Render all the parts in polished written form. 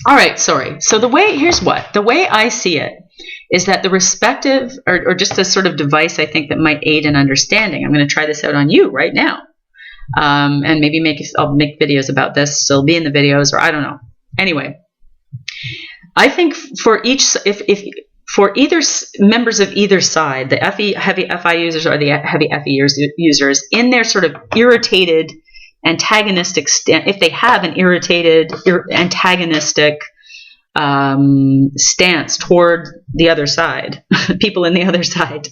All right, sorry. So the way I see it is that the respective, or just a sort of device I think that might aid in understanding. I'm going to try this out on you right now, and maybe I'll make videos about this. So it'll be in the videos, or I don't know. Anyway, I think for each, if for either members of either side, the heavy FI users or the heavy FE users, in their sort of irritated antagonistic if they have an irritated antagonistic stance toward the other side, people in the other side,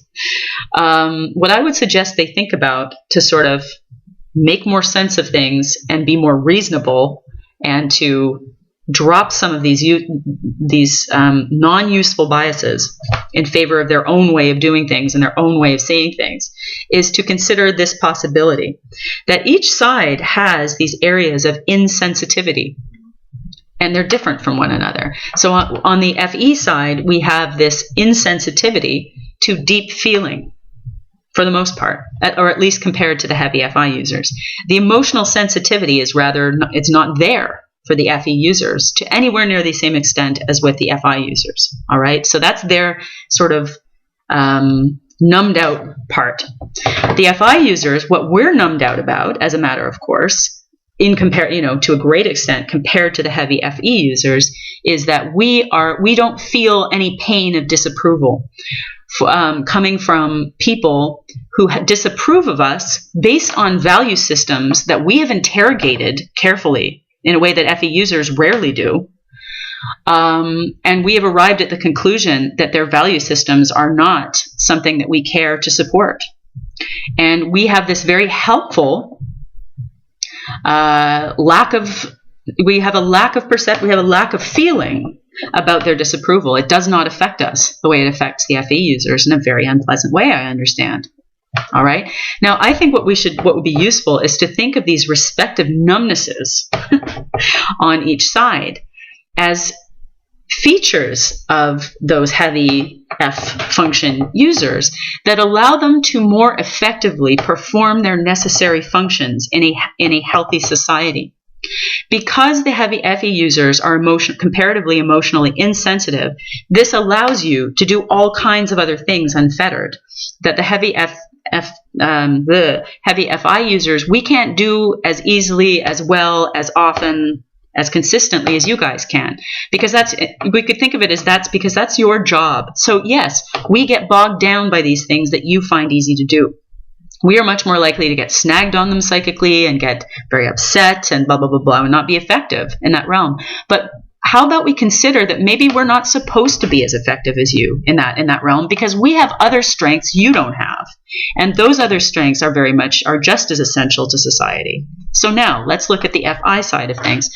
what I would suggest they think about to sort of make more sense of things and be more reasonable, and to drop some of these non-useful biases in favor of their own way of doing things and their own way of saying things, is to consider this possibility that each side has these areas of insensitivity, and they're different from one another. So on the FE side, we have this insensitivity to deep feeling, for the most part, or at least compared to the heavy FI users. The emotional sensitivity is it's not there for the FE users to anywhere near the same extent as with the FI users. All right, so that's their sort of numbed out part. The FI users, what we're numbed out about, as a matter of course, to a great extent compared to the heavy FE users, is that we don't feel any pain of disapproval coming from people who disapprove of us based on value systems that we have interrogated carefully in a way that FE users rarely do. And we have arrived at the conclusion that their value systems are not something that we care to support. And we have this very helpful lack of feeling about their disapproval. It does not affect us the way it affects the FE users in a very unpleasant way, I understand. All right. Now, I think what would be useful is to think of these respective numbnesses on each side as features of those heavy F function users that allow them to more effectively perform their necessary functions in a healthy society. Because the heavy FE users are comparatively emotionally insensitive, this allows you to do all kinds of other things unfettered that the heavy FI users, we can't do as easily, as well, as often, as consistently as you guys can, because we could think of it as because that's your job. So yes, we get bogged down by these things that you find easy to do. We are much more likely to get snagged on them psychically and get very upset and blah, blah, blah, blah, and not be effective in that realm. But how about we consider that maybe we're not supposed to be as effective as you in that realm, because we have other strengths you don't have. And those other strengths are just as essential to society. So now let's look at the FI side of things.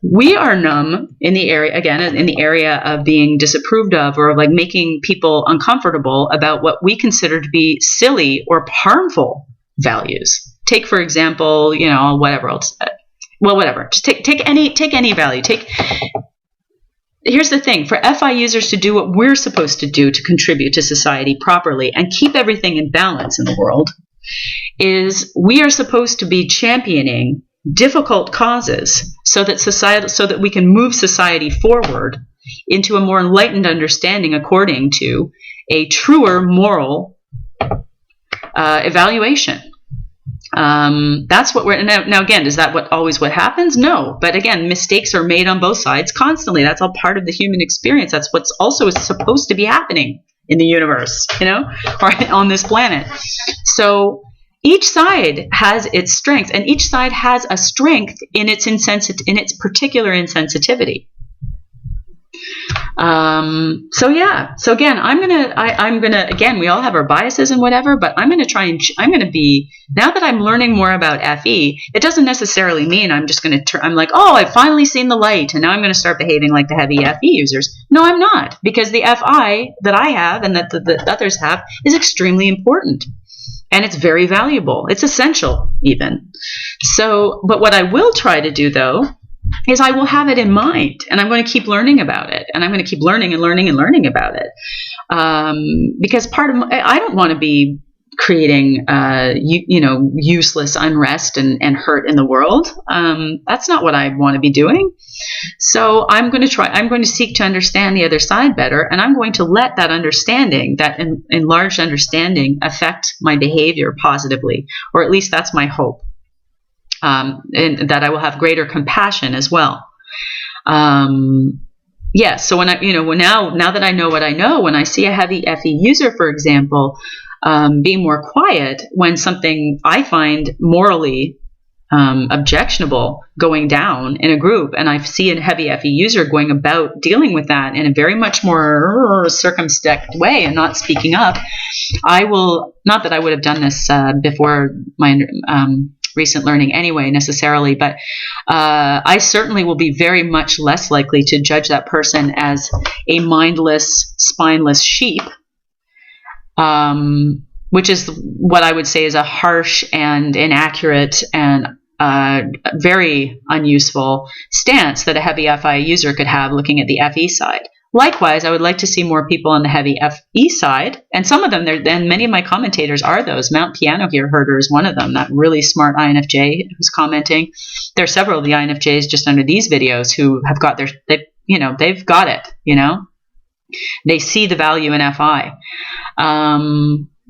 We are numb in the area of being disapproved of, or like making people uncomfortable about what we consider to be silly or harmful values. Take, for example, whatever else. Well, whatever. Just take any value. Here's the thing: for FI users to do what we're supposed to do to contribute to society properly and keep everything in balance in the world, is we are supposed to be championing difficult causes so that we can move society forward into a more enlightened understanding according to a truer moral evaluation. That's what we're now. Again, is that always what happens? No, but again, mistakes are made on both sides constantly. That's all part of the human experience. That's what's also supposed to be happening in the universe, or on this planet. So each side has its strengths, and each side has a strength in its particular insensitivity. So again, I'm gonna again, we all have our biases and whatever, but I'm gonna be, now that I'm learning more about FE, it doesn't necessarily mean I'm just gonna I'm like, oh, I've finally seen the light and now I'm gonna start behaving like the heavy FE users. No, I'm not, because the FI that I have and that the others have is extremely important. And it's very valuable. It's essential even. So, but what I will try to do though, is I will have it in mind, and I'm going to keep learning about it, and I'm going to keep learning about it, because I don't want to be creating, useless unrest and hurt in the world. That's not what I want to be doing. So I'm going to seek to understand the other side better, and I'm going to let that understanding, that enlarged understanding, affect my behavior positively, or at least that's my hope, and that I will have greater compassion as well. So when now that I know what I know, when I see a heavy FE user, for example, being more quiet when something I find morally objectionable going down in a group, and I see a heavy FE user going about dealing with that in a very much more circumspect way and not speaking up, I will, not that I would have done this before my recent learning anyway necessarily, but I certainly will be very much less likely to judge that person as a mindless, spineless sheep, which is what I would say is a harsh and inaccurate and very unuseful stance that a heavy FI user could have looking at the FE side. Likewise, I would like to see more people on the heavy FE side, and some of them, and many of my commentators are those. Mount Piano Gear Herder is one of them, that really smart INFJ who's commenting. There are several of the INFJs just under these videos who have got they've got it, They see the value in FI.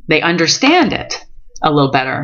They understand it a little better.